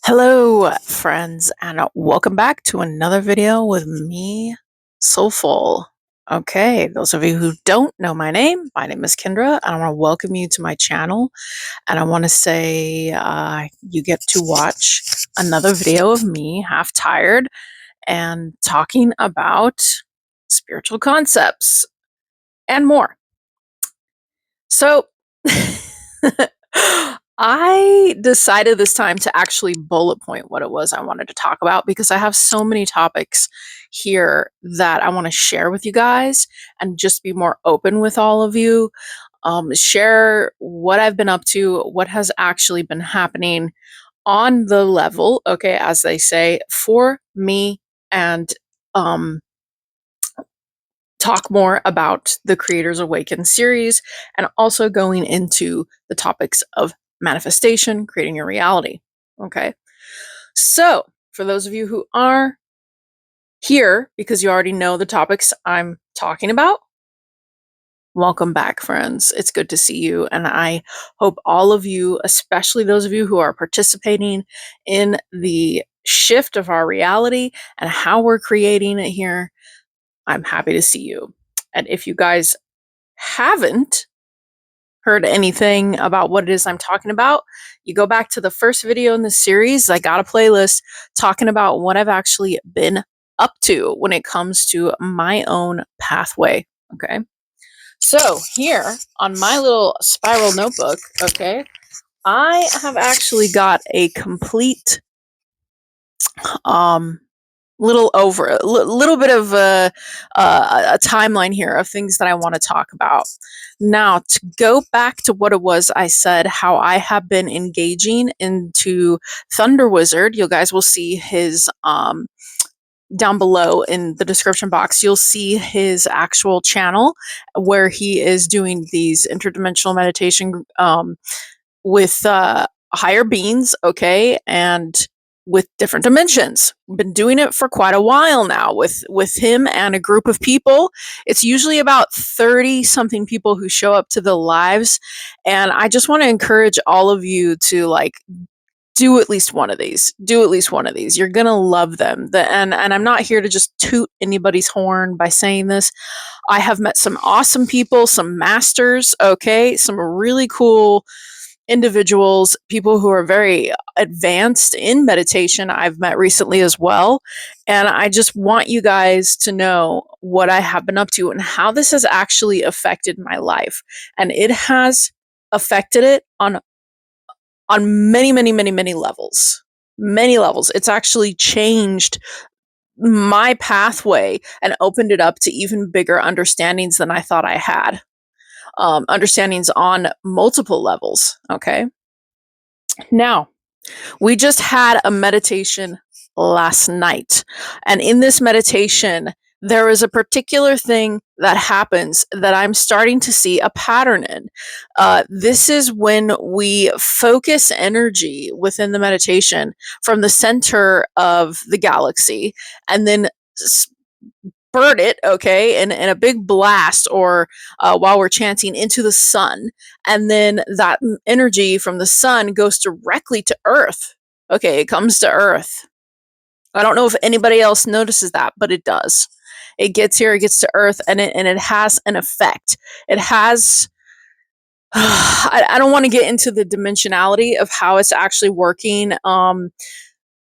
Hello, friends, and welcome back to another video with me, Soulful. Okay, those of you who don't know my name is Kendra, and I want to welcome you to my channel. And I want to say you get to watch another video of me, half tired, and talking about spiritual concepts and more. So, I decided this time to actually bullet point what it was I wanted to talk about because I have so many topics here that I want to share with you guys and just be more open with all of you. Share what I've been up to, what has actually been happening on the level, okay, as they say, for me, and talk more about the Creators Awaken series and also going into the topics of manifestation, creating your reality. Okay. So, for those of you who are here because you already know the topics I'm talking about, welcome back, friends. It's good to see you. And I hope all of you, especially those of you who are participating in the shift of our reality and how we're creating it here, I'm happy to see you. And if you guys haven't heard anything about what it is I'm talking about, you go back to the first video in this series. I got a playlist talking about what I've actually been up to when it comes to my own pathway. Okay. So here on my little spiral notebook, okay, I have actually got a complete little bit of a timeline here of things that I want to talk about. Now, to go back to what it was I said, how I have been engaging into Thunder Wizard, you guys will see his down below in the description box. You'll see his actual channel where he is doing these interdimensional meditation with higher beings, okay, and with different dimensions. Been doing it for quite a while now with him and a group of people. It's usually about 30 something people who show up to the lives, and I just want to encourage all of you to do at least one of these. Do at least one of these. You're gonna love them. And I'm not here to just toot anybody's horn by saying this. I have met some awesome people, some masters, okay, some really cool individuals, people who are very advanced in meditation, I've met recently as well. And I just want you guys to know what I have been up to and how this has actually affected my life. And it has affected it on many levels. Many levels. It's actually changed my pathway and opened it up to even bigger understandings than I thought I had. Understandings on multiple levels. Okay. Now, we just had a meditation last night. And in this meditation, there is a particular thing that happens that I'm starting to see a pattern in. This is when we focus energy within the meditation from the center of the galaxy and then spurt it, okay, in a big blast or while we're chanting into the sun. And then that energy from the sun goes directly to Earth. Okay, it comes to Earth. I don't know if anybody else notices that, but it does. It gets here, it gets to Earth, and it has an effect. It has. I don't want to get into the dimensionality of how it's actually working,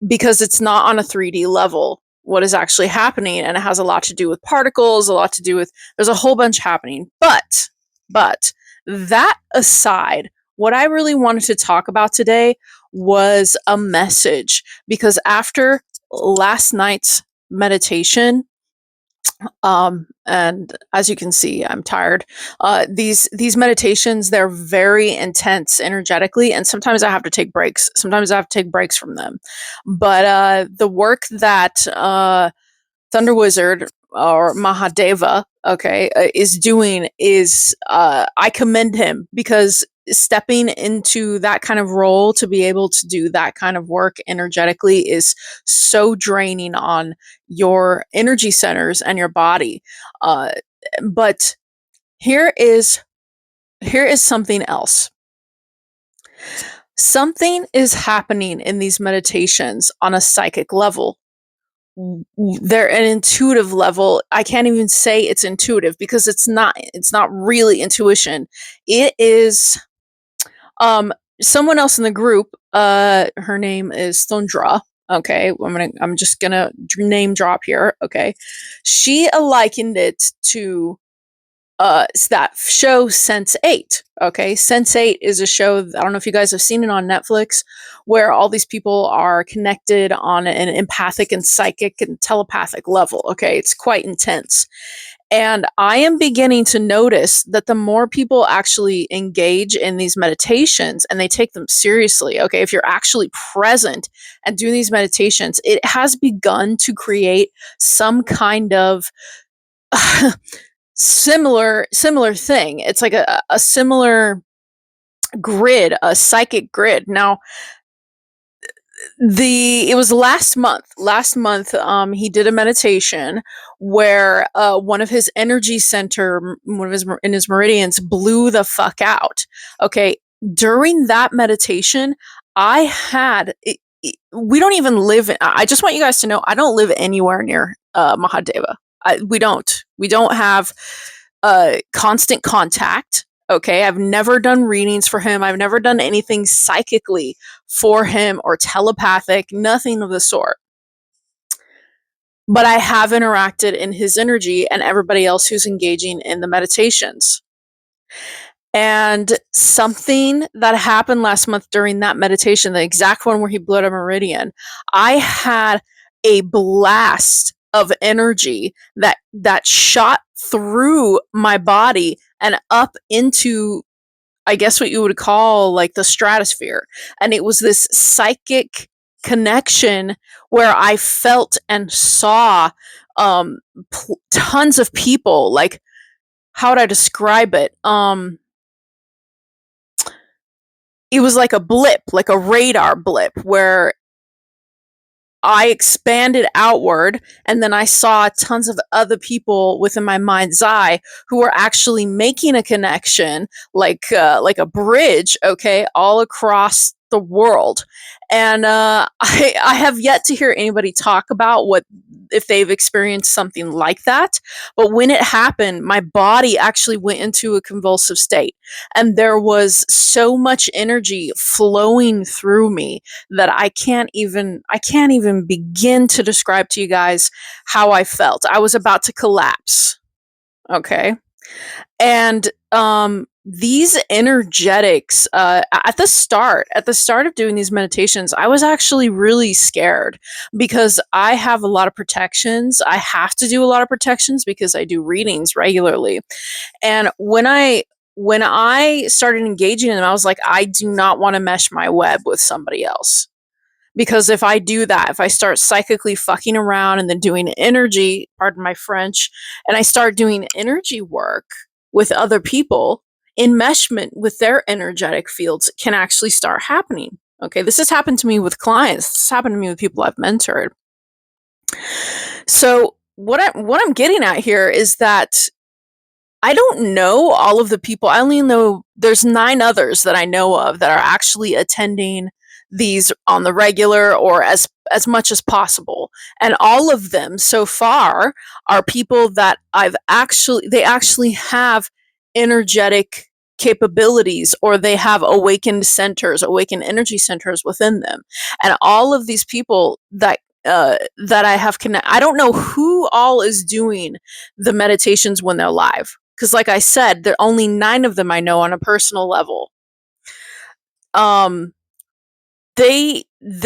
because it's not on a 3D level what is actually happening, and it has a lot to do with particles, a lot to do with, there's a whole bunch happening. But that aside, what I really wanted to talk about today was a message, because after last night's meditation, and as you can see, I'm tired. These meditations, they're very intense energetically, and sometimes I have to take breaks. Sometimes I have to take breaks from them. But the work that Thunder Wizard or Mahadeva, okay, is doing is, I commend him, because stepping into that kind of role to be able to do that kind of work energetically is so draining on your energy centers and your body. But here is something else. Something is happening in these meditations on a psychic level. They're an intuitive level. I can't even say it's intuitive because it's not really intuition. It is someone else in the group, her name is Thundra. Okay, I'm just gonna name drop here. Okay, she likened it to that show Sense8. Okay, Sense8 is a show, I don't know if you guys have seen it on Netflix, where all these people are connected on an empathic and psychic and telepathic level. Okay, it's quite intense. And I am beginning to notice that the more people actually engage in these meditations and they take them seriously, okay, if you're actually present and doing these meditations, it has begun to create some kind of similar thing. It's like a similar grid, a psychic grid. Now, it was last month he did a meditation where one of his energy center, one of his in his meridians, blew the fuck out. Okay, during that meditation, I had we don't even live in, I just want you guys to know, I don't live anywhere near Mahadeva. We don't have constant contact. Okay, I've never done readings for him. I've never done anything psychically for him or telepathic, nothing of the sort. But I have interacted in his energy and everybody else who's engaging in the meditations. And something that happened last month during that meditation, the exact one where he blew out a meridian, I had a blast of energy that shot through my body and up into, I guess what you would call like the stratosphere. And it was this psychic connection where I felt and saw tons of people. Like, how would I describe it? It was like a blip, like a radar blip, where I expanded outward and then I saw tons of other people within my mind's eye who were actually making a connection, like a bridge, okay, all across the world. And I have yet to hear anybody talk about what if they've experienced something like that. But when it happened, my body actually went into a convulsive state, and there was so much energy flowing through me that I can't even begin to describe to you guys how I felt. I was about to collapse. Okay. And these energetics, at the start of doing these meditations, I was actually really scared because I have a lot of protections. I have to do a lot of protections because I do readings regularly. And when I started engaging in them, I was like, I do not want to mesh my web with somebody else. Because if I do that, if I start psychically fucking around and then doing energy, pardon my French, and I start doing energy work with other people, enmeshment with their energetic fields can actually start happening. Okay, this has happened to me with clients. This has happened to me with people I've mentored. So what I'm getting at here is that I don't know all of the people. I only know there's 9 others that I know of that are actually attending these on the regular or as much as possible. And all of them so far are people that they actually have energetic capabilities, or they have awakened energy centers within them. And all of these people that I have I don't know who all is doing the meditations when they're live. Because like I said, there are only 9 of them I know on a personal level.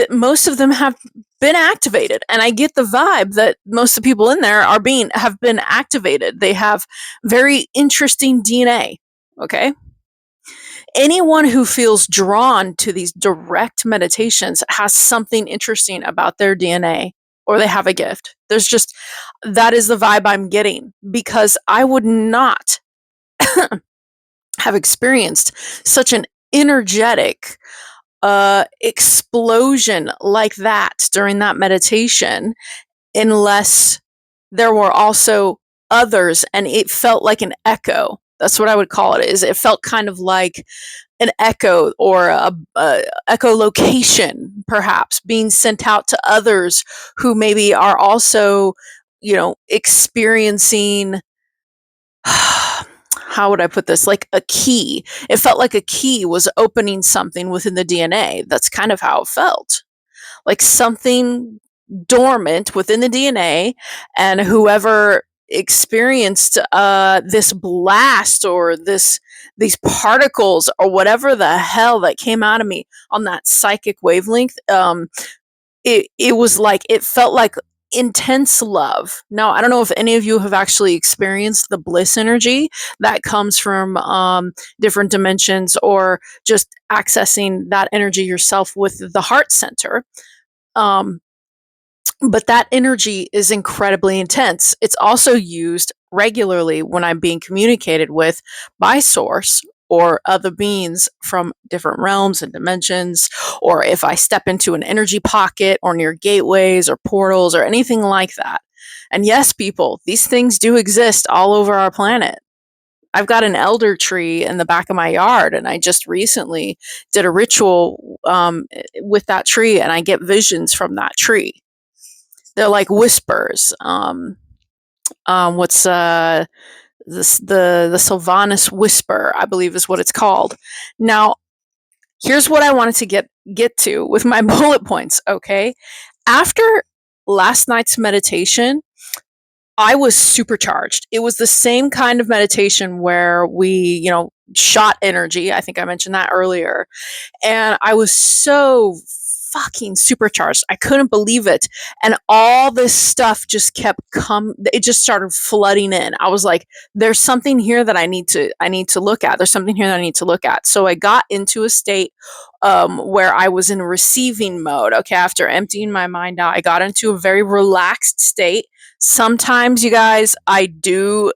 Most of them have been activated, and I get the vibe that most of the people in there have been activated. They have very interesting DNA. Okay. Anyone who feels drawn to these direct meditations has something interesting about their DNA, or they have a gift. That is the vibe I'm getting, because I would not have experienced such an energetic explosion like that during that meditation unless there were also others, and it felt like an echo. That's what I would call it. It felt kind of like an echo or a echolocation, perhaps being sent out to others who maybe are also, experiencing, how would I put this? Like a key. It felt like a key was opening something within the DNA. That's kind of how it felt. Like something dormant within the DNA, and whoever experienced this blast or these particles or whatever the hell that came out of me on that psychic wavelength, it was like, it felt like intense love. Now, I don't know if any of you have actually experienced the bliss energy that comes from different dimensions, or just accessing that energy yourself with the heart center. But that energy is incredibly intense. It's also used regularly when I'm being communicated with by source or other beings from different realms and dimensions, or if I step into an energy pocket or near gateways or portals or anything like that. And yes, people, these things do exist all over our planet. I've got an elder tree in the back of my yard, and I just recently did a ritual with that tree, and I get visions from that tree. They're like whispers. What's the Sylvanus whisper, I believe is what it's called. Now, here's what I wanted to get to with my bullet points. Okay, after last night's meditation, I was supercharged. It was the same kind of meditation where we, shot energy. I think I mentioned that earlier. And I was so fucking supercharged. I couldn't believe it. And all this stuff just it just started flooding in. I was like, there's something here that I need to look at. There's something here that I need to look at. So I got into a state where I was in receiving mode. Okay. After emptying my mind out, I got into a very relaxed state. Sometimes, you guys, you're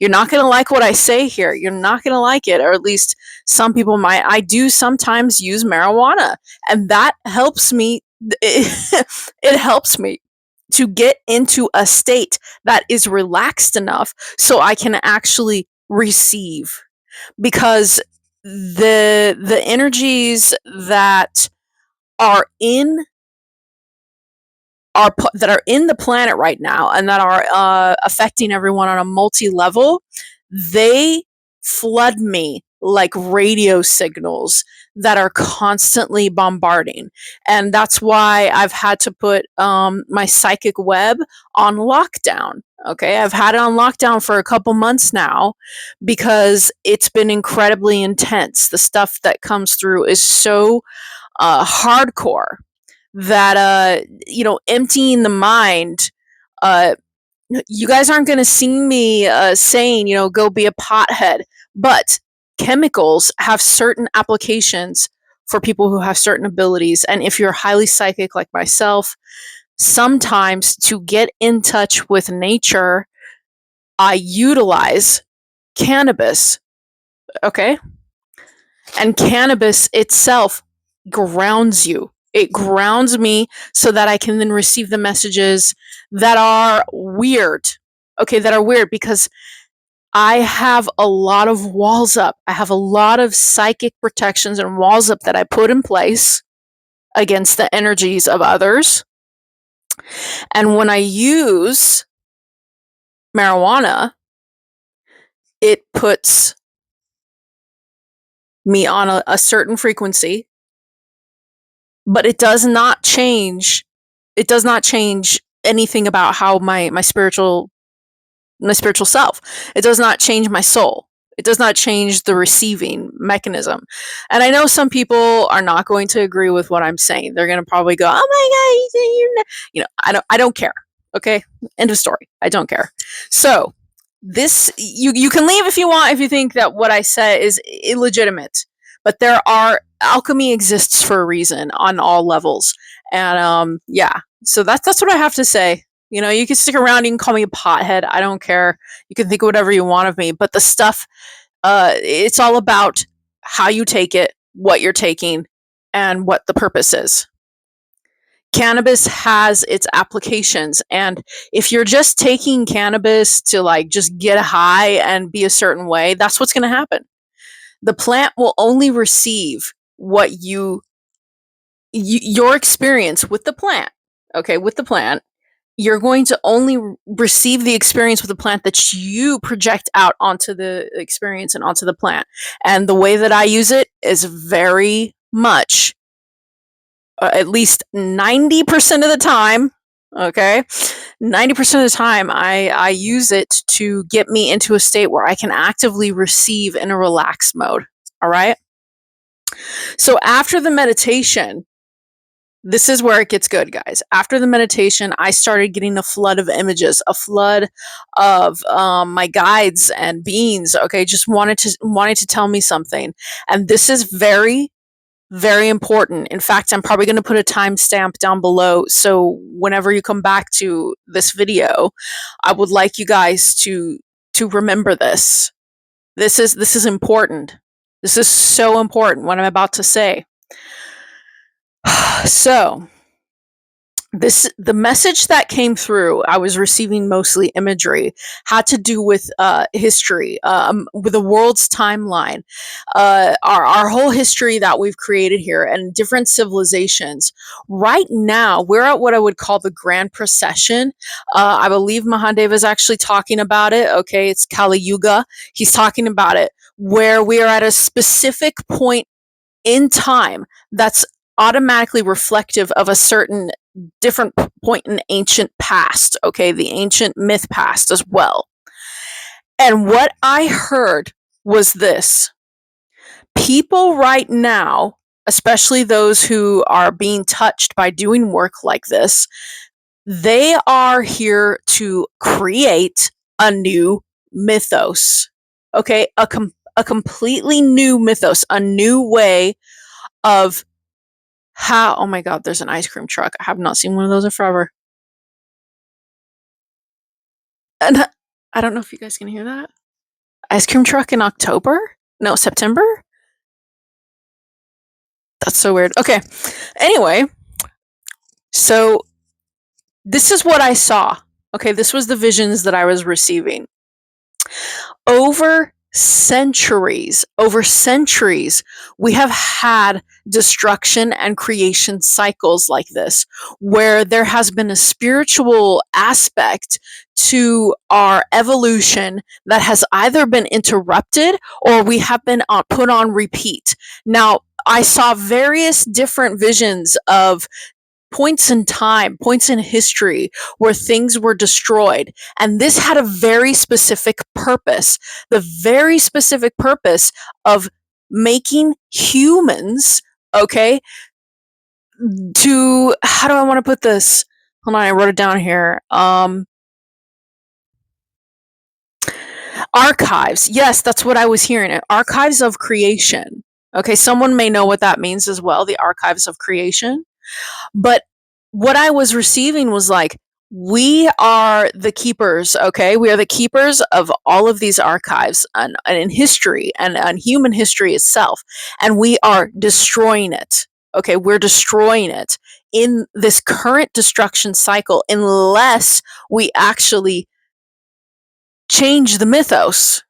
not going to like what I say here. You're not going to like it, or at least some people might. I do sometimes use marijuana, and that helps me. It helps me to get into a state that is relaxed enough so I can actually receive, because the energies that are in the planet right now, and that are affecting everyone on a multi-level, they flood me like radio signals that are constantly bombarding. And that's why I've had to put my psychic web on lockdown. Okay, I've had it on lockdown for a couple months now because it's been incredibly intense. The stuff that comes through is so hardcore that emptying the mind, you guys aren't going to see me saying, go be a pothead, but chemicals have certain applications for people who have certain abilities. And if you're highly psychic like myself, sometimes to get in touch with nature, I utilize cannabis. Okay, and cannabis itself grounds you. It grounds me so that I can then receive the messages that are weird. Okay, that are weird because I have a lot of walls up. I have a lot of psychic protections and walls up that I put in place against the energies of others. And when I use marijuana, it puts me on a certain frequency, but it does not change anything about how my spiritual self. It does not change my soul. It does not change the receiving mechanism. And I know some people are not going to agree with what I'm saying. They're going to probably go, "Oh my god, I don't care." Okay? End of story. I don't care. So, this you can leave if you want, if you think that what I said is illegitimate. But alchemy exists for a reason on all levels. And so that's what I have to say. You can stick around, you can call me a pothead, I don't care. You can think whatever you want of me, but the stuff, it's all about how you take it, what you're taking, and what the purpose is. Cannabis has its applications, and if you're just taking cannabis to just get high and be a certain way, that's what's going to happen. The plant will only receive what your experience with the plant. Okay, with the plant, you're going to only receive the experience with the plant that you project out onto the experience and onto the plant. And the way that I use it is very much, at least 90% of the time, okay, 90% of the time, I use it to get me into a state where I can actively receive in a relaxed mode. All right. So after the meditation, this is where it gets good, guys. After the meditation, I started getting a flood of images, a flood of my guides and beings. Okay, just wanted to tell me something, and this is very, very important. In fact, I'm probably going to put a timestamp down below, so whenever you come back to this video, I would like you guys to remember this. This is important. This is so important. What I'm about to say. So the message that came through, I was receiving mostly imagery, had to do with history, with the world's timeline, our whole history that we've created here, and different civilizations. Right now, we're at what I would call the grand procession. I believe Mahadev is actually talking about it. Okay, it's Kali Yuga. He's talking about it, where we are at a specific point in time that's automatically reflective of a certain different point in ancient past, okay, the ancient myth past as well. And what I heard was this: people right now, especially those who are being touched by doing work like this, they are here to create a new mythos, okay, a completely new mythos, a new way of how, oh my God, there's an ice cream truck. I have not seen one of those in forever. And I don't know if you guys can hear that. Ice cream truck in October? No, September? That's so weird. Okay. Anyway, so this is what I saw. Okay, this was the visions that I was receiving. Over centuries, we have had destruction and creation cycles like this, where there has been a spiritual aspect to our evolution that has either been interrupted or we have been put on repeat. Now, I saw various different visions of points in time, points in history where things were destroyed. And this had a very specific purpose, the very specific purpose of making humans, okay, to, how do I want to put this? Hold on, I wrote it down here. Archives. Yes, that's what I was hearing. Archives of creation. Okay, someone may know what that means as well, the archives of creation. But what I was receiving was like, we are the keepers, okay? We are the keepers of all of these archives and in history and human history itself. And we are destroying it, okay? We're destroying it in this current destruction cycle unless we actually change the mythos.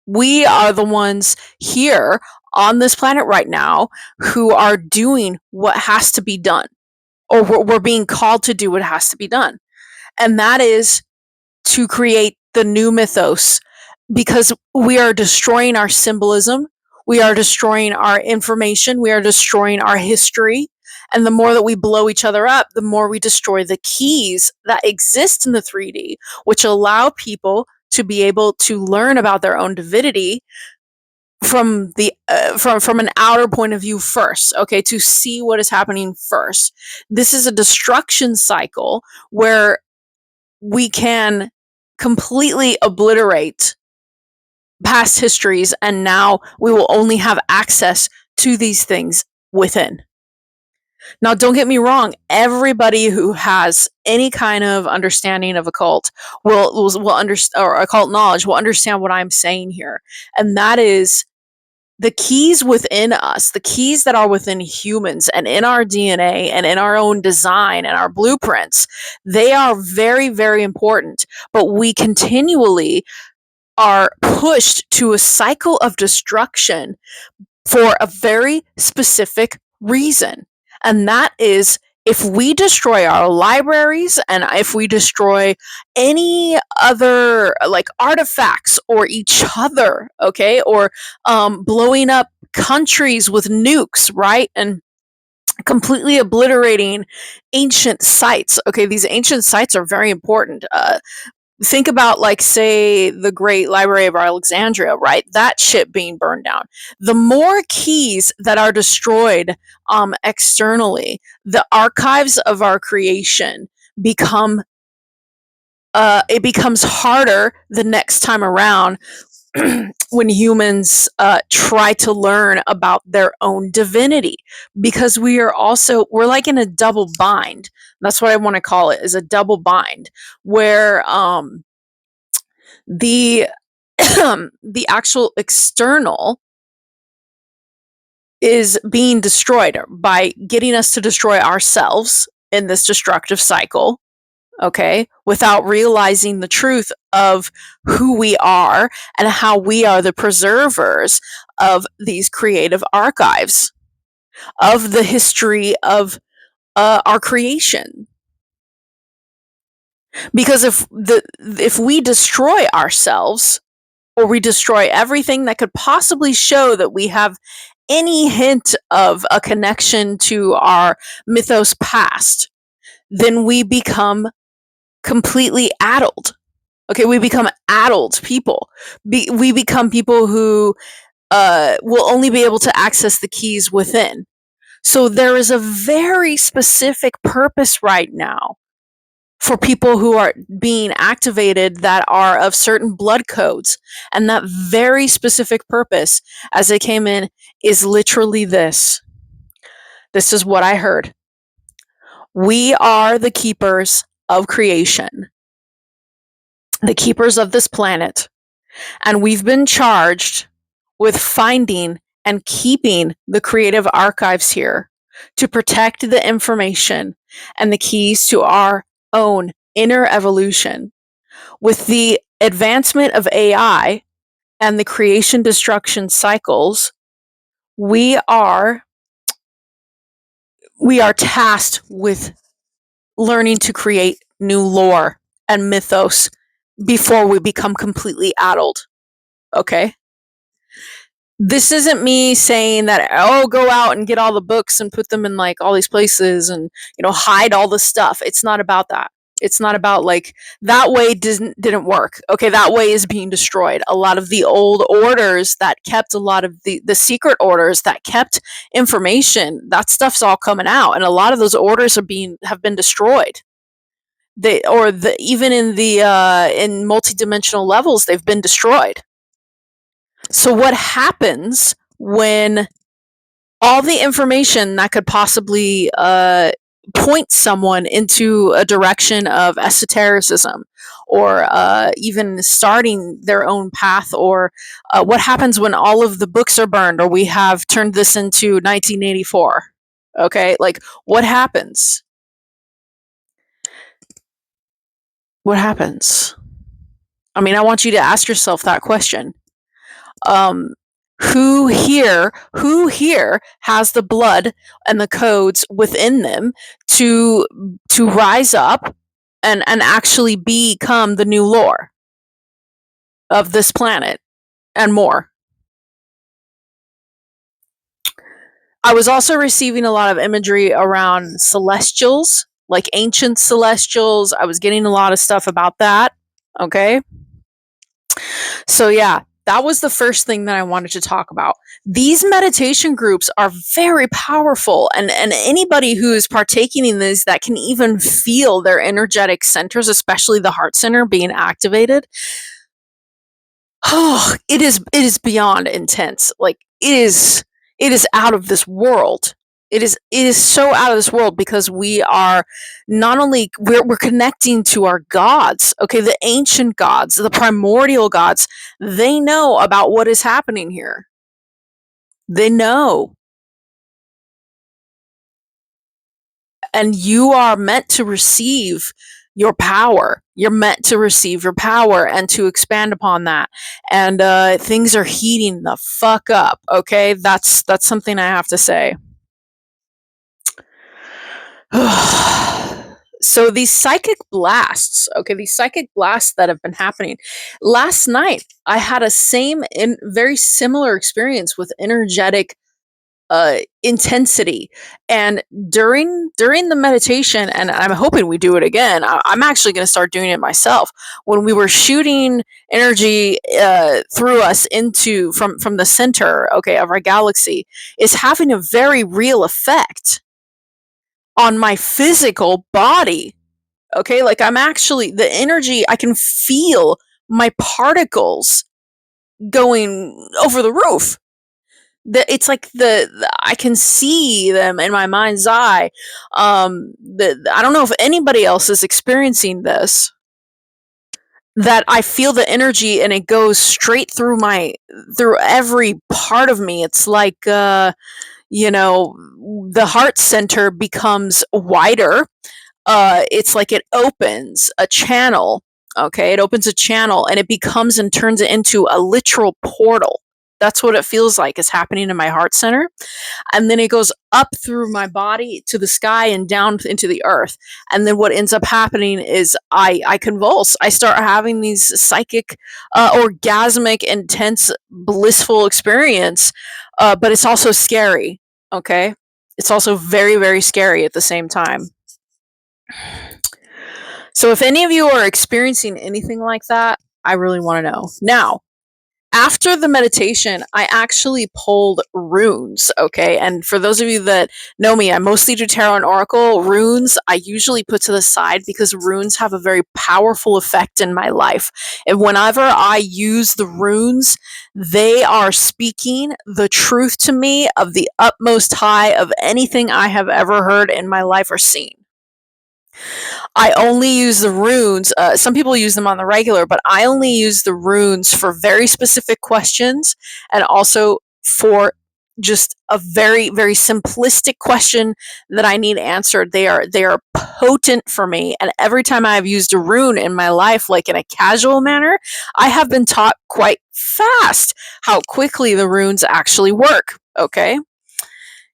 We are the ones here on this planet right now who are doing what has to be done, or we're being called to do what has to be done. And that is to create the new mythos, because we are destroying our symbolism. We are destroying our information. We are destroying our history. And the more that we blow each other up, the more we destroy the keys that exist in the 3D, which allow people to be able to learn about their own divinity from the from an outer point of view first, okay, to see what is happening first. This is a destruction cycle where we can completely obliterate past histories, and now we will only have access to these things within. Now, don't get me wrong, everybody who has any kind of understanding of occult will understand, or occult knowledge will understand what I'm saying here. And that is the keys within us, the keys that are within humans and in our DNA and in our own design and our blueprints. They are very, very important, but we continually are pushed to a cycle of destruction for a very specific reason. And that is, if we destroy our libraries and if we destroy any other like artifacts or each other, okay, or blowing up countries with nukes, right? And completely obliterating ancient sites. Okay, these ancient sites are very important. Think about, like, say, the Great Library of Alexandria, right? That shit being burned down. The more keys that are destroyed externally, the archives of our creation become it becomes harder the next time around when humans try to learn about their own divinity, because we're like in a double bind. That's what I want to call it, is a double bind, where the the actual external is being destroyed by getting us to destroy ourselves in this destructive cycle, okay, without realizing the truth of who we are and how we are the preservers of these creative archives, of the history of our creation. Because if we destroy ourselves, or we destroy everything that could possibly show that we have any hint of a connection to our mythos past, then we become completely addled. Okay, we become addled people. We become people who will only be able to access the keys within. So there is a very specific purpose right now for people who are being activated that are of certain blood codes. And that very specific purpose, as it came in, is literally this. This is what I heard. We are the keepers of creation, the keepers of this planet. And we've been charged with finding and keeping the creative archives here to protect the information and the keys to our own inner evolution. With the advancement of AI and the creation destruction cycles, we are tasked with learning to create new lore and mythos before we become completely addled. Okay? This isn't me saying that, oh, go out and get all the books and put them in like all these places and, hide all the stuff. It's not about that. It's not about, like, that way didn't work. Okay, that way is being destroyed. A lot of the old orders that kept a lot of the secret orders that kept information, that stuff's all coming out, and a lot of those orders have been destroyed. Even in the in multidimensional levels, they've been destroyed. So what happens when all the information that could possibly point someone into a direction of esotericism, or even starting their own path, or what happens when all of the books are burned, or we have turned this into 1984? Okay, like, what happens? What happens? I mean, I want you to ask yourself that question. Who here has the blood and the codes within them to rise up and actually become the new lore of this planet and more? I was also receiving a lot of imagery around celestials, like ancient celestials. I was getting a lot of stuff about that. Okay. So yeah, that was the first thing that I wanted to talk about. These meditation groups are very powerful, and anybody who is partaking in these that can even feel their energetic centers, especially the heart center, being activated, oh, it is beyond intense. Like, it is out of this world. It is so out of this world, because we are not only we're connecting to our gods, okay, the ancient gods, the primordial gods. They know about what is happening here. They know. And you are meant to receive your power. You're meant to receive your power and to expand upon that. And things are heating the fuck up. Okay, that's something I have to say. So these psychic blasts, okay, these psychic blasts that have been happening. Last night, I had a very similar experience with energetic intensity, and during the meditation, and I'm hoping we do it again. I'm actually going to start doing it myself. When we were shooting energy through us into from the center, okay, of our galaxy, is having a very real effect on my physical body. Okay, like I'm actually, the energy, I can feel my particles going over the roof. It's like I can see them in my mind's eye. I don't know if anybody else is experiencing this, that I feel the energy and it goes straight through every part of me. It's like you know, the heart center becomes wider. It's like it opens a channel. Okay, it opens a channel and it becomes and turns it into a literal portal. That's what it feels like is happening in my heart center. And then it goes up through my body to the sky and down into the earth. And then what ends up happening is I convulse. I start having these psychic, orgasmic, intense, blissful experience. But it's also scary. Okay, it's also very, very scary at the same time. So if any of you are experiencing anything like that, I really want to know. Now, after the meditation, I actually pulled runes, okay? And for those of you that know me, I mostly do tarot and oracle. Runes, I usually put to the side because runes have a very powerful effect in my life. And whenever I use the runes, they are speaking the truth to me of the utmost high of anything I have ever heard in my life or seen. I only use the runes. Some people use them on the regular, but I only use the runes for very specific questions and also for just a very, very simplistic question that I need answered. They are potent for me. And every time I have used a rune in my life, like in a casual manner, I have been taught quite fast how quickly the runes actually work. Okay.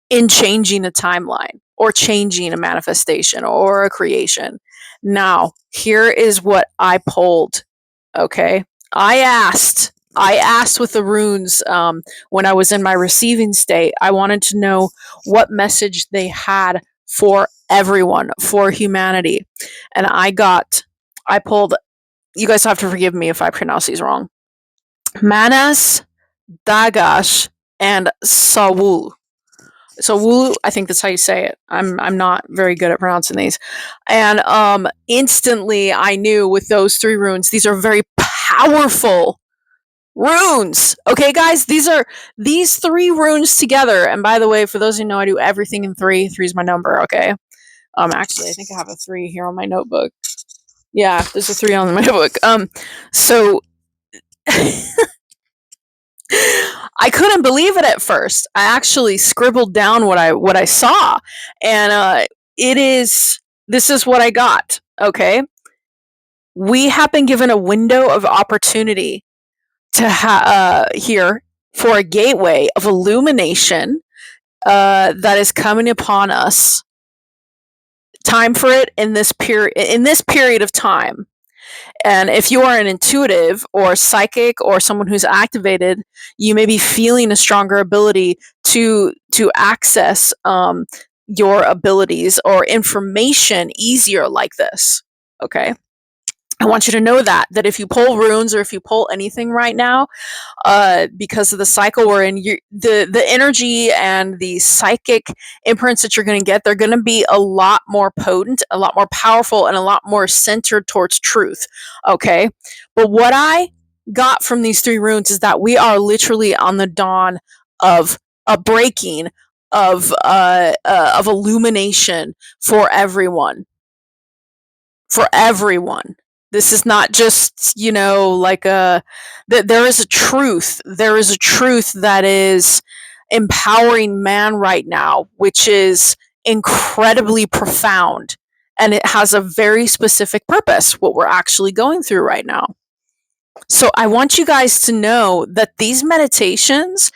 In changing a timeline or changing a manifestation or a creation. Now, here is what I pulled. Okay. I asked with the runes when I was in my receiving state. I wanted to know what message they had for everyone, for humanity. And I pulled, you guys have to forgive me if I pronounce these wrong, Manas, Dagash, and Sawul. So Wu, I think that's how you say it. I'm not very good at pronouncing these. And instantly I knew with those three runes, these are very powerful runes. Okay, guys, these three runes together. And by the way, for those who know, I do everything in three. Three is my number. Okay. Actually, I think I have a 3 here on my notebook. Yeah, there's a 3 on my notebook. So I couldn't believe it at first. I actually scribbled down what I saw, and this is what I got. Okay, we have been given a window of opportunity to here for a gateway of illumination that is coming upon us. Time for it in this period of time. And if you are an intuitive or psychic or someone who's activated, you may be feeling a stronger ability to access your abilities or information easier like this. Okay. I want you to know that if you pull runes or if you pull anything right now, because of the cycle we're in, the energy and the psychic imprints that you're going to get, they're going to be a lot more potent, a lot more powerful, and a lot more centered towards truth. Okay, but what I got from these 3 runes is that we are literally on the dawn of a breaking of illumination for everyone. For everyone. This is not just, like there is a truth. There is a truth that is empowering man right now, which is incredibly profound And it has a very specific purpose, what we're actually going through right now. So I want you guys to know that these meditations,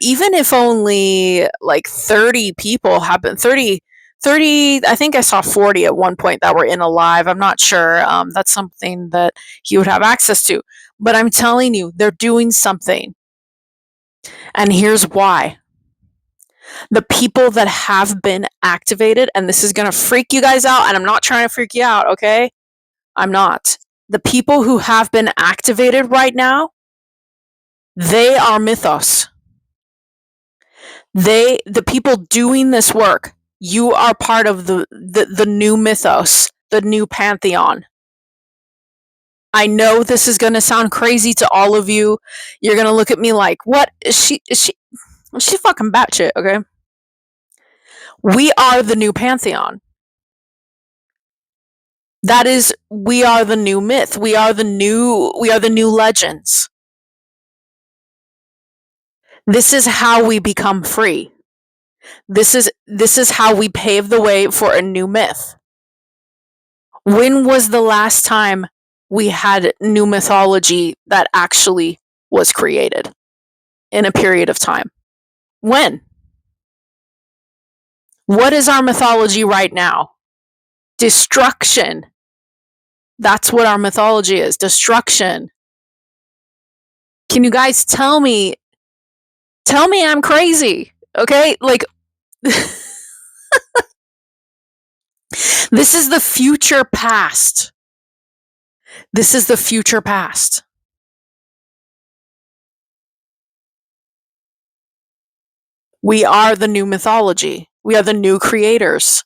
even if only like 30 people have been, 30, I think I saw 40 at one point that were in a live. I'm not sure. That's something that he would have access to. But I'm telling you, they're doing something. And here's why. The people that have been activated, and this is going to freak you guys out, and I'm not trying to freak you out, okay? I'm not. The people who have been activated right now, they are Mythos. The people doing this work, you are part of the new Mythos, the new Pantheon. I know this is going to sound crazy to all of you. You're going to look at me like, what? Is she fucking batshit, okay? We are the new Pantheon. That is, we are the new myth. We are the new legends. This is how we become free. This is how we pave the way for a new myth. When was the last time we had new mythology that actually was created in a period of time? When? What is our mythology right now? Destruction. That's what our mythology is. Destruction. Can you guys tell me I'm crazy? Okay? Like, this is the future past. This is the future past. We are the new mythology. We are the new creators.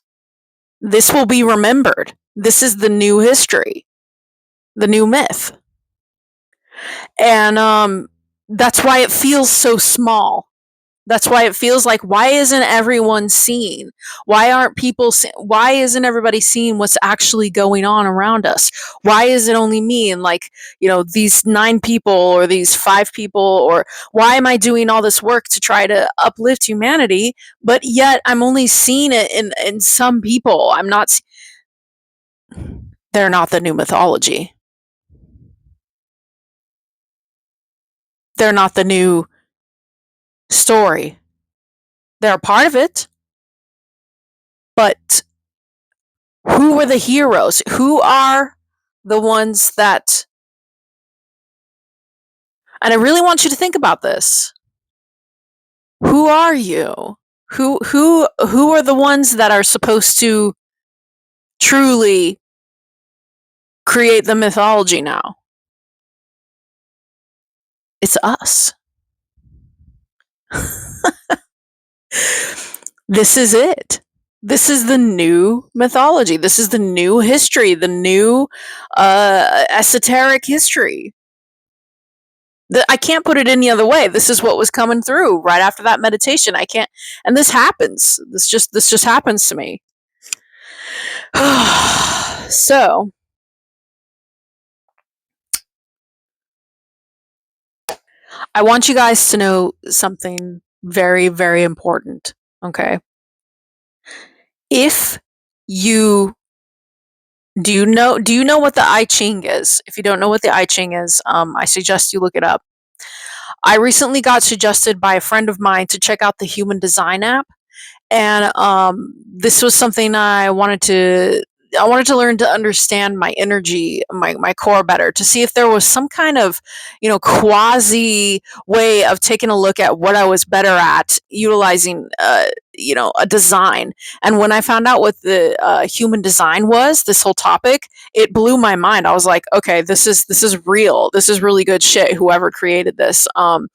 This will be remembered. This is the new history, the new myth. And that's why it feels so small. That's why it feels like, why isn't everyone seeing? Why aren't people why isn't everybody seeing what's actually going on around us? Why is it only me and, like, these 9 people or these 5 people? Or why am I doing all this work to try to uplift humanity, but yet I'm only seeing it in some people? I'm not. They're not the new mythology. They're not the new story. They're a part of it. But who were the heroes? Who are the ones that... And I really want you to think about this. Who are you? Who are the ones that are supposed to truly create the mythology now? It's us. This is it. This is the new mythology. This is the new history, the new esoteric history. I can't put it any other way. This is what was coming through right after that meditation. I can't, and this happens. This just happens to me. So, I want you guys to know something very, very important. Okay. If you do you know what the I Ching is? If you don't know what the I Ching is, I suggest you look it up. I recently got suggested by a friend of mine to check out the Human Design app, and this was something I wanted to learn to understand my energy, my core better, to see if there was some kind of, quasi way of taking a look at what I was better at utilizing, a design. And when I found out what the human design was, this whole topic, it blew my mind. I was like, okay, this is real. This is really good shit. Whoever created this. And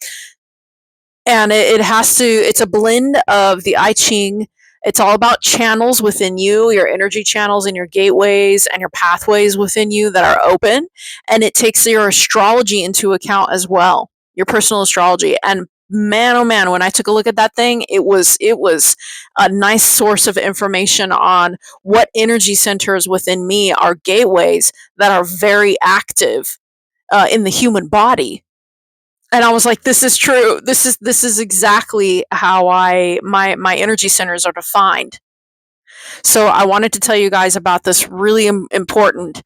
it's a blend of the I Ching. It's all about channels within you, your energy channels and your gateways and your pathways within you that are open. And it takes your astrology into account as well, your personal astrology. And man, oh man, when I took a look at that thing, it was a nice source of information on what energy centers within me are gateways that are very active in the human body. And I was like, this is true. This is exactly how my energy centers are defined. So I wanted to tell you guys about this really important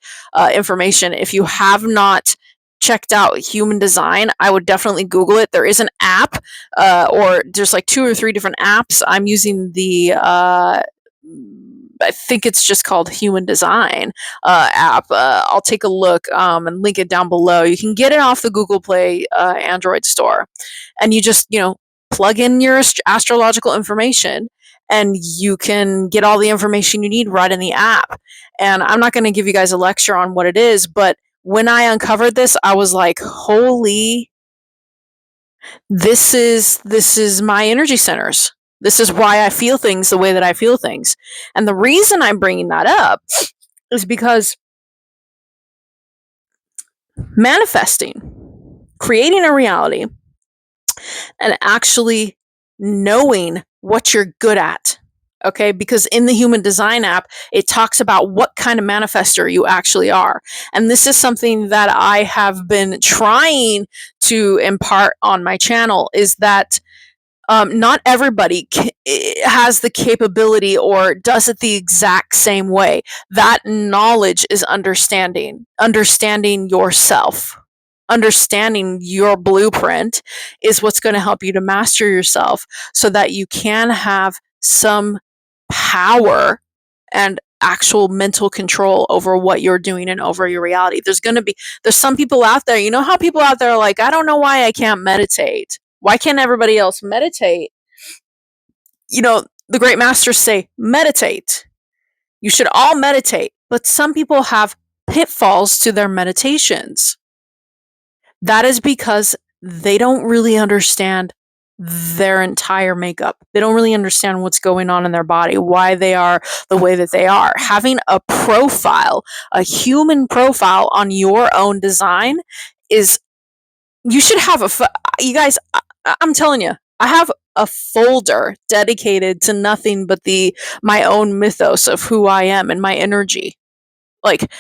information. If you have not checked out human design, I would definitely Google it. There is an app, or there's like 2 or 3 different apps. I'm using the I think it's just called Human Design app. I'll take a look and link it down below. You can get it off the Google Play Android store, and you just plug in your astrological information, and you can get all the information you need right in the app. And I'm not going to give you guys a lecture on what it is, but when I uncovered this, I was like, holy, this is my energy centers. This is why I feel things the way that I feel things. And the reason I'm bringing that up is because manifesting, creating a reality, and actually knowing what you're good at. Okay, because in the Human Design app, it talks about what kind of manifester you actually are. And this is something that I have been trying to impart on my channel, is that not everybody has the capability or does it the exact same way. That knowledge is understanding yourself. Understanding your blueprint is what's going to help you to master yourself, so that you can have some power and actual mental control over what you're doing and over your reality. There's some people out there, you know how people out there are like, I don't know why I can't meditate. Why can't everybody else meditate? The great masters say, meditate. You should all meditate. But some people have pitfalls to their meditations. That is because they don't really understand their entire makeup. They don't really understand what's going on in their body, why they are the way that they are. Having a profile, a human profile on your own design is, you should have you guys, I'm telling you, I have a folder dedicated to nothing but my own mythos of who I am and my energy. Like,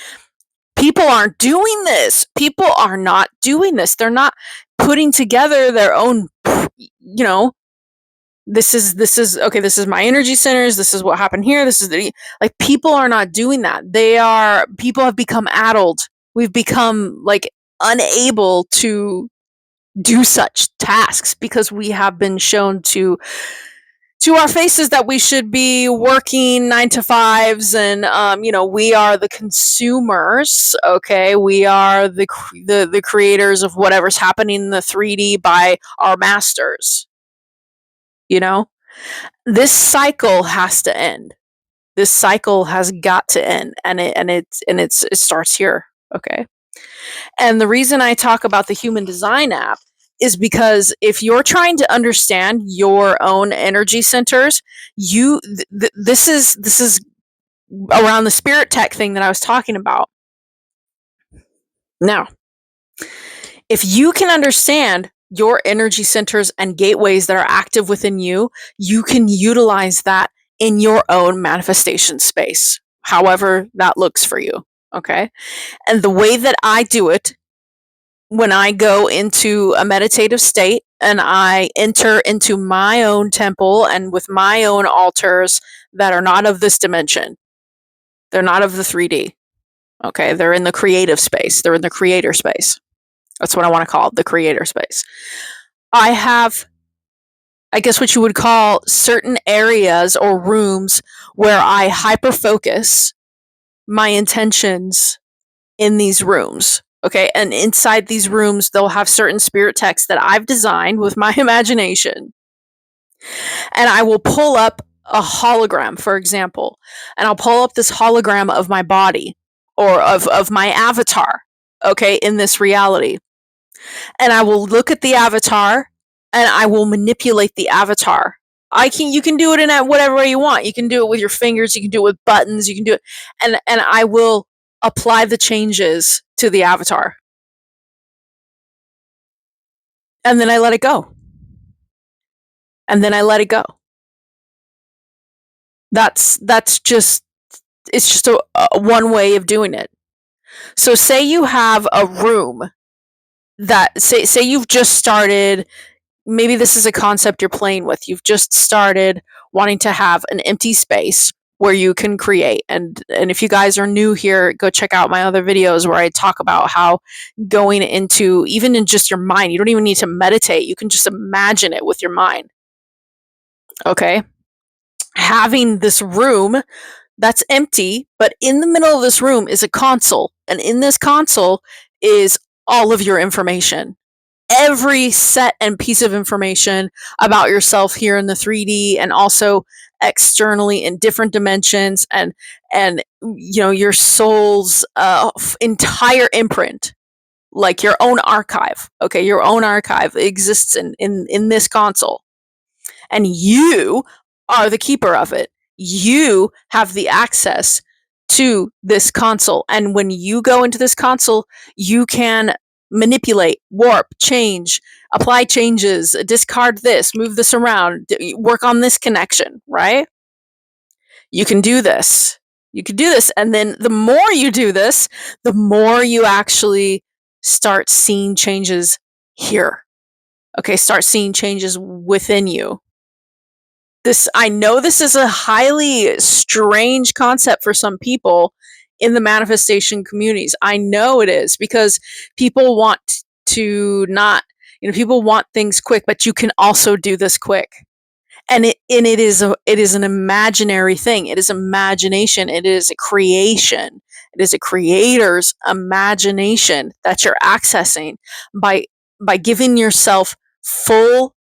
people aren't doing this. People are not doing this. They're not putting together their own, this is okay, this is my energy centers, this is what happened here, this is like, people are not doing that. People have become addled. We've become like unable to do such tasks because we have been shown to our faces that we should be working 9-to-5s, and we are the consumers. Okay, we are the creators of whatever's happening in the 3D by our masters. This cycle has to end. This cycle has got to end, and it starts here. Okay. And the reason I talk about the Human Design app is because if you're trying to understand your own energy centers, this is around the spirit tech thing that I was talking about. Now, if you can understand your energy centers and gateways that are active within you, you can utilize that in your own manifestation space, however that looks for you. Okay. And the way that I do it, when I go into a meditative state and I enter into my own temple and with my own altars that are not of this dimension, they're not of the 3D. Okay, they're in the creative space. They're in the creator space. That's what I want to call it, the creator space. I have, I guess what you would call, certain areas or rooms where I hyper focus my intentions in these rooms. Okay, and inside these rooms, they'll have certain spirit texts that I've designed with my imagination. And I will pull up a hologram, for example, and I'll pull up this hologram of my body or of my avatar, okay, in this reality. And I will look at the avatar and I will manipulate the avatar. You can do it in whatever way you want. You can do it with your fingers, you can do it with buttons, you can do it, and I will apply the changes to the avatar. And then I let it go. And then I let it go. It's just a one way of doing it. So say you have a room that, say you've just started, maybe this is a concept you're playing with. You've just started wanting to have an empty space where you can create. And if you guys are new here, go check out my other videos where I talk about how going into, even in just your mind, you don't even need to meditate. You can just imagine it with your mind. Okay. Having this room that's empty, but in the middle of this room is a console. And in this console is all of your information. Every set and piece of information about yourself here in the 3D and also externally in different dimensions, and you know, your soul's entire imprint, like your own archive. Okay, your own archive exists in this console, and you are the keeper of it. You have the access to this console, and when you go into this console, you can manipulate, warp, change, apply changes, discard this, move this around, work on this connection, right? You can do this. You can do this. And then the more you do this, the more you actually start seeing changes here. Okay, start seeing changes within you. I know this is a highly strange concept for some people in the manifestation communities. I know it is, because people want to not, you know, people want things quick, but you can also do this quick. And it is an imaginary thing. It is imagination. It is a creation. It is a creator's imagination that you're accessing by giving yourself full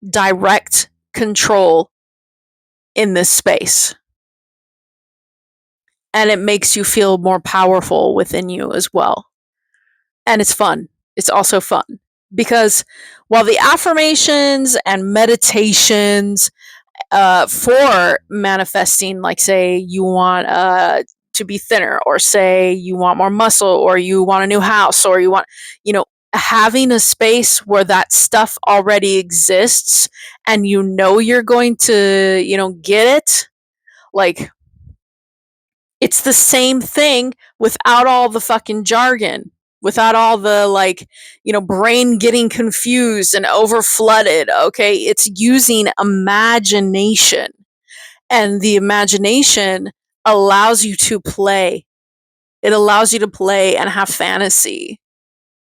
direct control in this space. And it makes you feel more powerful within you as well. And it's fun. It's also fun because while the affirmations and meditations for manifesting, like say you want to be thinner, or say you want more muscle, or you want a new house, or you want, you know, having a space where that stuff already exists and you know you're going to, you know, get it. Like, it's the same thing without all the fucking jargon, without all the, like, you know, brain getting confused and over flooded. Okay, it's using imagination, and the imagination allows you to play. It allows you to play and have fantasy,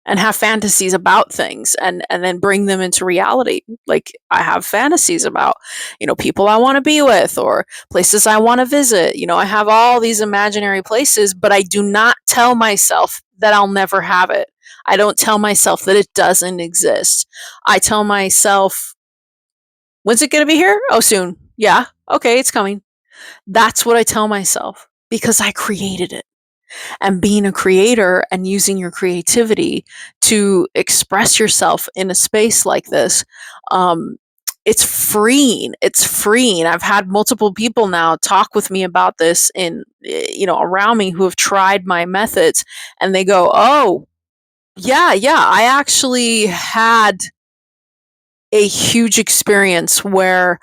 and have fantasies about things, and then bring them into reality. Like, I have fantasies about, you know, people I want to be with, or places I want to visit. You know, I have all these imaginary places, but I do not tell myself that I'll never have it. I don't tell myself that it doesn't exist. I tell myself, when's it going to be here? Oh, soon. Yeah. Okay, it's coming. That's what I tell myself, because I created it. And being a creator and using your creativity to express yourself in a space like this, it's freeing. It's freeing. I've had multiple people now talk with me about this in, you know, around me, who have tried my methods, and they go, oh, yeah, I actually had a huge experience where,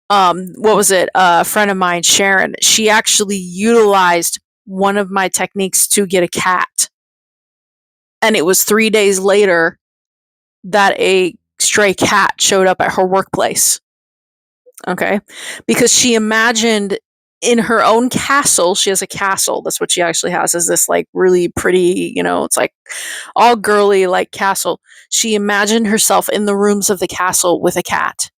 what was it? A friend of mine, Sharon, she actually utilized one of my techniques to get a cat. And it was 3 days later that a stray cat showed up at her workplace. Okay. Because she imagined in her own castle, she has a castle. That's what she actually has, is this like really pretty, you know, it's like all girly, like castle. She imagined herself in the rooms of the castle with a cat.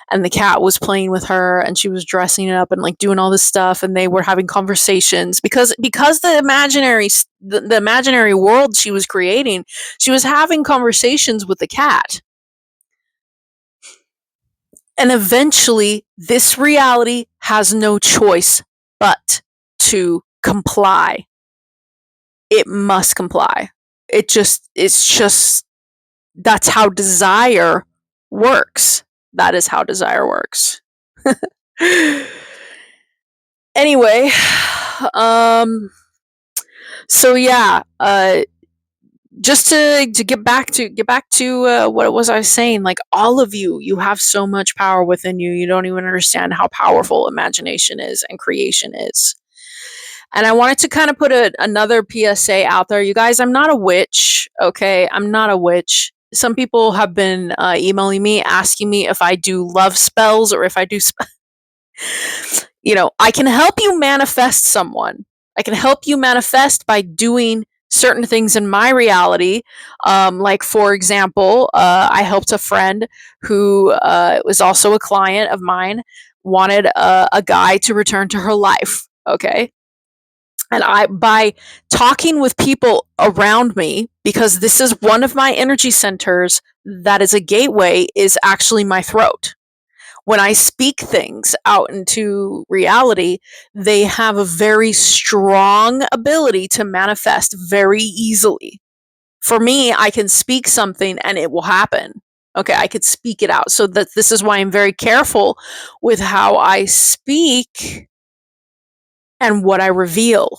And the cat was playing with her, and she was dressing it up and like doing all this stuff, and they were having conversations, because the imaginary world she was creating, she was having conversations with the cat. And eventually this reality has no choice but to comply. It must comply. It's just that's how desire works. That is how desire works. Anyway, so yeah, just to get back to what it was I was saying, like, all of you have so much power within you. You don't even understand how powerful imagination is and creation is. And I wanted to kind of put another PSA out there. You guys, I'm not a witch, okay? I'm not a witch. Some people have been emailing me, asking me if I do love spells or if I do I can help you manifest someone. I can help you manifest by doing certain things in my reality. Like, for example, I helped a friend who was also a client of mine, wanted a guy to return to her life. Okay. And by talking with people around me, because this is one of my energy centers that is a gateway, is actually my throat. When I speak things out into reality, they have a very strong ability to manifest very easily. For me, I can speak something and it will happen. Okay, I could speak it out. So that this is why I'm very careful with how I speak and what I reveal,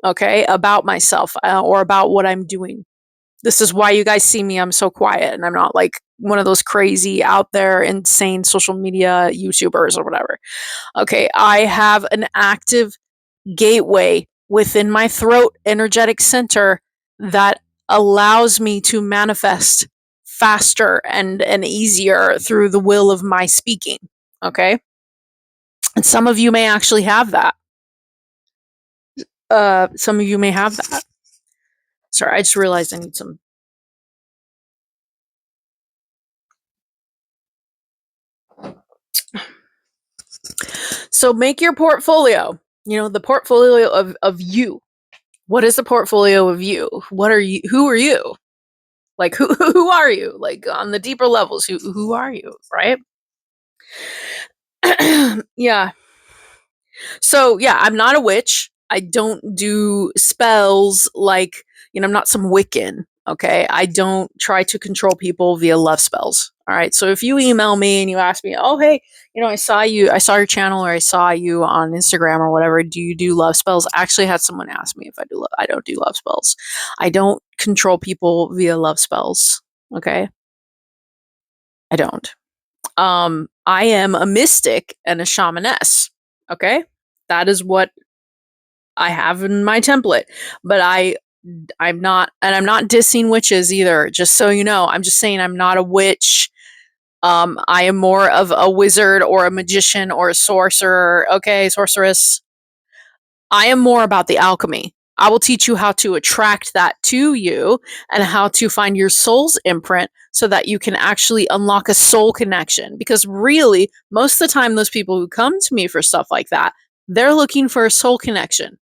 okay, about myself or about what I'm doing. This is why you guys see me, I'm so quiet and I'm not like one of those crazy out there insane social media YouTubers or whatever. Okay, I have an active gateway within my throat energetic center that allows me to manifest faster and easier through the will of my speaking. Okay? And some of you may actually have that. Some of you may have that. Sorry, I just realized I need some. So make your portfolio, the portfolio of you. What is the portfolio of you? What are you? Who are you? Like, who are you? Like, on the deeper levels, who are you, right? Yeah. So, yeah, I'm not a witch. I don't do spells like, I'm not some Wiccan, okay? I don't try to control people via love spells. All right. So if you email me and you ask me, "Oh, hey, I saw your channel, or I saw you on Instagram or whatever. Do you do love spells?" I actually had someone ask me if I do. I don't do love spells. I don't control people via love spells. Okay. I don't. I am a mystic and a shamaness. Okay. That is what I have in my template. But I'm not, and I'm not dissing witches either, just so you know. I'm just saying I'm not a witch. I am more of a wizard or a magician or a sorcerer. Okay, sorceress. I am more about the alchemy. I will teach you how to attract that to you and how to find your soul's imprint so that you can actually unlock a soul connection. Because really, most of the time, those people who come to me for stuff like that, they're looking for a soul connection.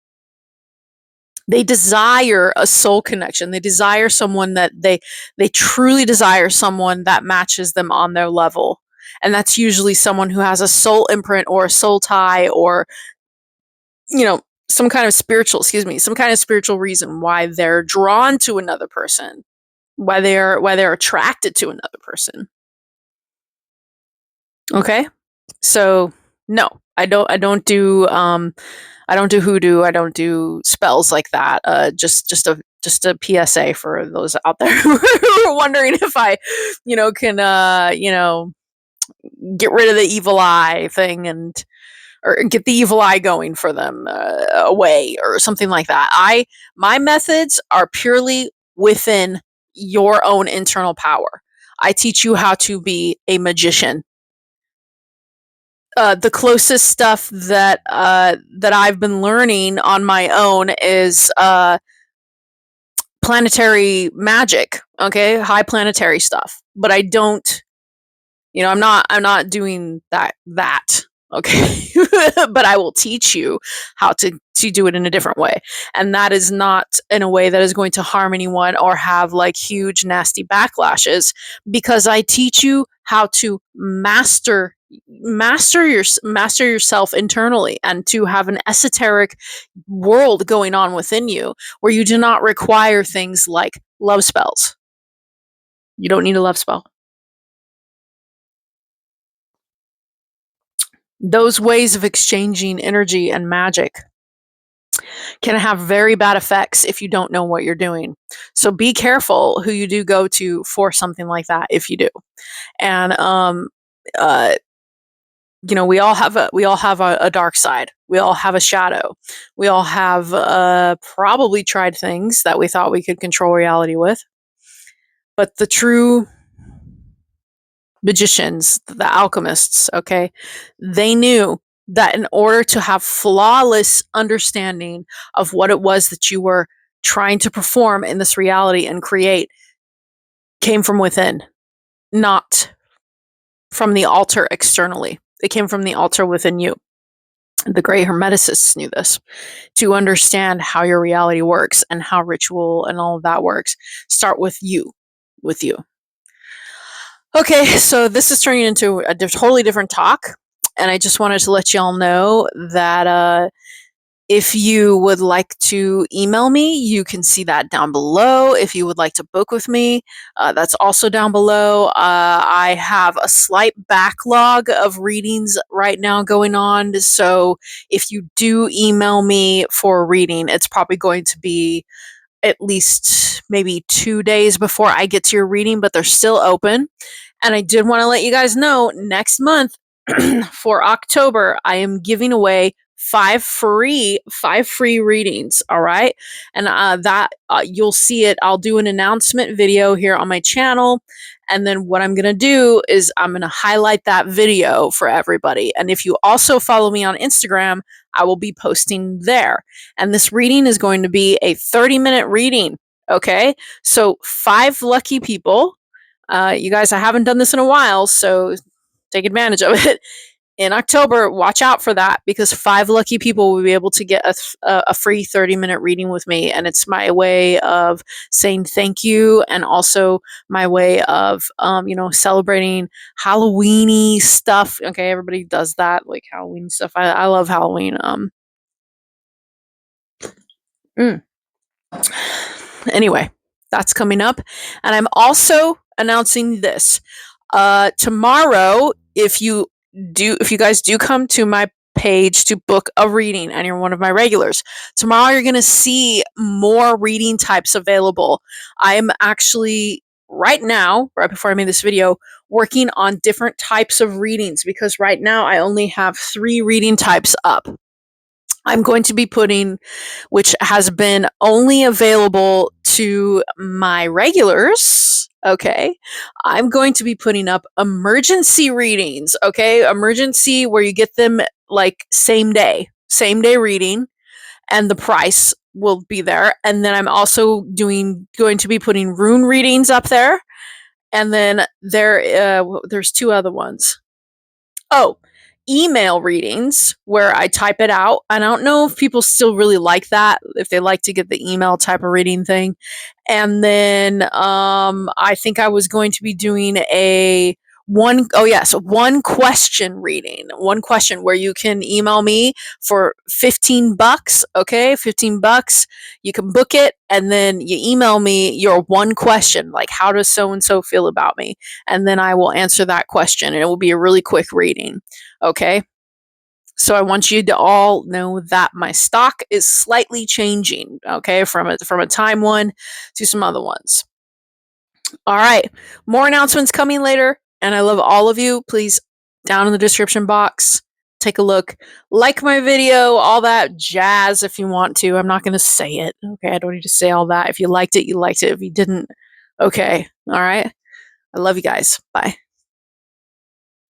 They desire a soul connection. They desire someone that they truly desire someone that matches them on their level. And that's usually someone who has a soul imprint or a soul tie, or some kind of spiritual reason why they're drawn to another person, why they're attracted to another person. Okay? So, no, I don't do hoodoo. I don't do spells like that. Just a PSA for those out there who are wondering if I, can get rid of the evil eye thing or get the evil eye going for them away or something like that. My methods are purely within your own internal power. I teach you how to be a magician. The closest stuff that I've been learning on my own is planetary magic. Okay, high planetary stuff. But I don't. I'm not doing that. Okay, but I will teach you how to do it in a different way, and that is not in a way that is going to harm anyone or have like huge nasty backlashes, because I teach you how to master yourself internally, and to have an esoteric world going on within you where you do not require things like love spells. You don't need a love spell. Those ways of exchanging energy and magic can have very bad effects if you don't know what you're doing. So be careful who you do go to for something like that, if you do. And uh, we all have a dark side. We all have a shadow. We all have probably tried things that we thought we could control reality with. But the true magicians, the alchemists, okay, they knew that in order to have flawless understanding of what it was that you were trying to perform in this reality and create came from within, not from the altar externally. It came from the altar within you. The great Hermeticists knew this. To understand how your reality works and how ritual and all of that works, start with you. With you. Okay, so this is turning into a totally different talk. And I just wanted to let y'all know that if you would like to email me, you can see that down below. If you would like to book with me, that's also down below. I have a slight backlog of readings right now going on. So if you do email me for a reading, it's probably going to be at least maybe 2 days before I get to your reading, but they're still open. And I did want to let you guys know next month for October, I am giving away five free readings. All right. And that you'll see it. I'll do an announcement video here on my channel. And then what I'm going to do is I'm going to highlight that video for everybody. And if you also follow me on Instagram, I will be posting there. And this reading is going to be a 30-minute reading. Okay. So 5 lucky people. You guys, I haven't done this in a while, so take advantage of it. In October, watch out for that, because 5 lucky people will be able to get a free 30-minute reading with me. And it's my way of saying thank you, and also my way of, celebrating Halloween-y stuff. Okay, everybody does that, like Halloween stuff. I love Halloween. Anyway, that's coming up. And I'm also announcing this. Tomorrow, if you guys do come to my page to book a reading and you're one of my regulars, tomorrow you're going to see more reading types available. I am actually right now, right before I made this video, working on different types of readings, because right now I only have 3 reading types up. I'm going to be putting, which has been only available to my regulars. Okay. I'm going to be putting up emergency readings. Okay. Emergency, where you get them like same day reading, and the price will be there. And then I'm also going to be putting rune readings up there. And then there's 2 other ones. Oh, email readings, where I type it out. I don't know if people still really like that, if they like to get the email type of reading thing. And then I think I was going to be doing one question reading. One question where you can email me for $15. Okay, $15. You can book it, and then you email me your one question, like, how does so and so feel about me? And then I will answer that question, and it will be a really quick reading. Okay. So I want you to all know that my stock is slightly changing, okay, from a time one to some other ones. All right. More announcements coming later, and I love all of you. Please, down in the description box, take a look, like my video, all that jazz if you want to. I'm not going to say it. Okay, I don't need to say all that. If you liked it, you liked it. If you didn't, okay. All right. I love you guys. Bye.